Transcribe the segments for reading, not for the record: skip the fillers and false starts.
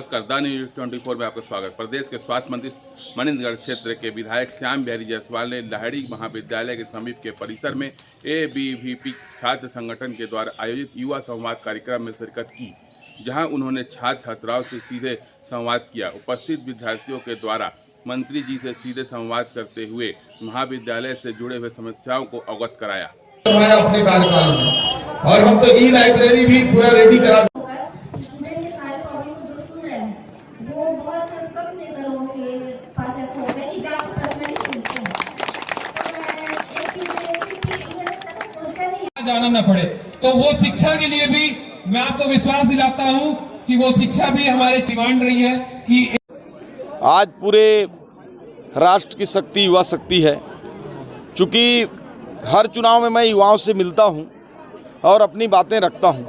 नमस्कार, the news 24 में आपका स्वागत। प्रदेश के स्वास्थ्य मंत्री मनींद्रगढ़ क्षेत्र के विधायक श्याम बिहारी जायसवाल ने लाहिड़ी महाविद्यालय के समीप के परिसर में ABVP छात्र संगठन के द्वारा आयोजित युवा संवाद कार्यक्रम में शिरकत की, जहां उन्होंने छात्र छात्राओं से सीधे संवाद किया। उपस्थित विद्यार्थियों के द्वारा मंत्री जी से सीधे संवाद करते हुए महाविद्यालय से जुड़े हुए समस्याओं को अवगत कराया। अपने कार्यकाल में और हम तो ई-लाइब्रेरी भी पूरा रेडी करा स्टूडेंट के सारे प्रॉब्लम को जो सुन रहे हैं वो बहुत कम नेता लोगों के पास ऐसा होता है कि जाकर प्रश्न नहीं सुनते हैं। तो एक चीज ऐसी कि नहीं जाना न पड़े, तो वो शिक्षा के लिए भी मैं आपको विश्वास दिलाता हूं कि वो शिक्षा भी हमारे डिमांड रही है कि आज पूरे राष्ट्र की शक्ति युवा शक्ति है। चूँकि हर चुनाव में मैं युवाओं से मिलता हूं और अपनी बातें रखता हूं,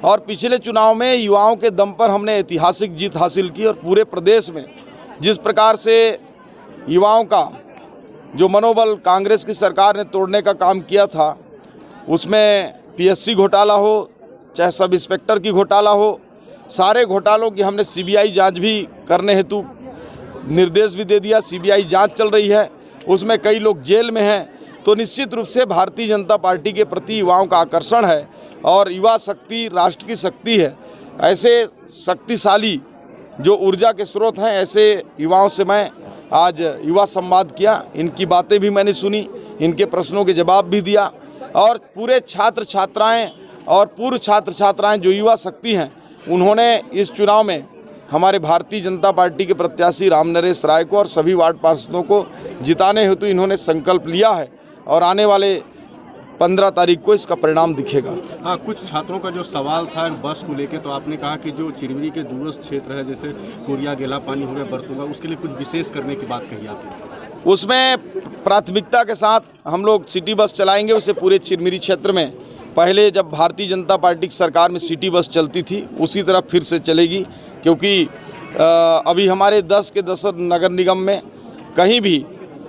और पिछले चुनाव में युवाओं के दम पर हमने ऐतिहासिक जीत हासिल की और पूरे प्रदेश में जिस प्रकार से युवाओं का जो मनोबल कांग्रेस की सरकार ने तोड़ने का काम किया था, उसमें PSC घोटाला हो चाहे सब इंस्पेक्टर की घोटाला हो, सारे घोटालों की हमने CBI जांच भी करने हेतु निर्देश भी दे दिया। CBI जांच चल रही है, उसमें कई लोग जेल में हैं। तो निश्चित रूप से भारतीय जनता पार्टी के प्रति युवाओं का आकर्षण है और युवा शक्ति राष्ट्र की शक्ति है। ऐसे शक्तिशाली जो ऊर्जा के स्रोत हैं, ऐसे युवाओं से मैं आज युवा संवाद किया। इनकी बातें भी मैंने सुनी, इनके प्रश्नों के जवाब भी दिया, और पूरे छात्र छात्राएं और पूर्व छात्र छात्राएं जो युवा शक्ति हैं, उन्होंने इस चुनाव में हमारे भारतीय जनता पार्टी के प्रत्याशी रामनरेश राय को और सभी वार्ड पार्षदों को जिताने हेतु इन्होंने संकल्प लिया है और आने वाले 15 तारीख को इसका परिणाम दिखेगा। हाँ, कुछ छात्रों का जो सवाल था बस को लेकर, तो आपने कहा कि जो चिरमिरी के दूरस्थ क्षेत्र है, जैसे कोरिया गेला पानी हो गया, बरतुंगा, उसके लिए कुछ विशेष करने की बात कही आपने। उसमें प्राथमिकता के साथ हम लोग सिटी बस चलाएंगे। उसे पूरे चिरमिरी क्षेत्र में पहले जब भारतीय जनता पार्टी की सरकार में सिटी बस चलती थी, उसी तरह फिर से चलेगी, क्योंकि अभी हमारे 10 के 10 नगर निगम में कहीं भी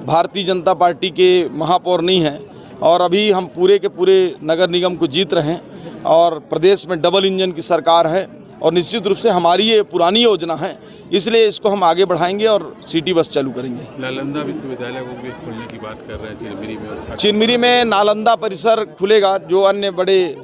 भारतीय जनता पार्टी के महापौर नहीं हैं, और अभी हम पूरे के पूरे नगर निगम को जीत रहे हैं और प्रदेश में डबल इंजन की सरकार है। और निश्चित रूप से हमारी ये पुरानी योजना है, इसलिए इसको हम आगे बढ़ाएंगे और सिटी बस चालू करेंगे। नालंदा विश्वविद्यालय को भी खोलने की बात कर रहे हैं चिरमिरी में। चिरमिरी में नालंदा परिसर खुलेगा, जो अन्य बड़े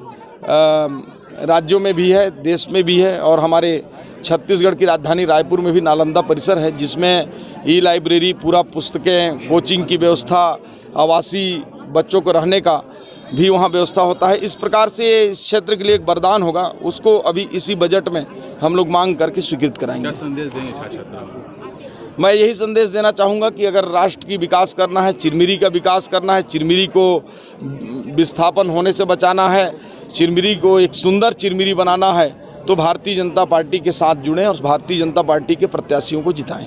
राज्यों में भी है, देश में भी है, और हमारे छत्तीसगढ़ की राजधानी रायपुर में भी नालंदा परिसर है, जिसमें ई-लाइब्रेरी, पूरा पुस्तकें, कोचिंग की व्यवस्था, आवासीय बच्चों को रहने का भी वहाँ व्यवस्था होता है। इस प्रकार से इस क्षेत्र के लिए एक वरदान होगा, उसको अभी इसी बजट में हम लोग मांग करके स्वीकृत कराएंगे। क्या संदेश देंगे छात्र छात्राओं को? मैं यही संदेश देना चाहूँगा कि अगर राष्ट्र की विकास करना है, चिरमिरी का विकास करना है, चिरमिरी को विस्थापन होने से बचाना है, चिरमिरी को एक सुंदर चिरमिरी बनाना है, तो भारतीय जनता पार्टी के साथ जुड़ें और भारतीय जनता पार्टी के प्रत्याशियों को जिताएं।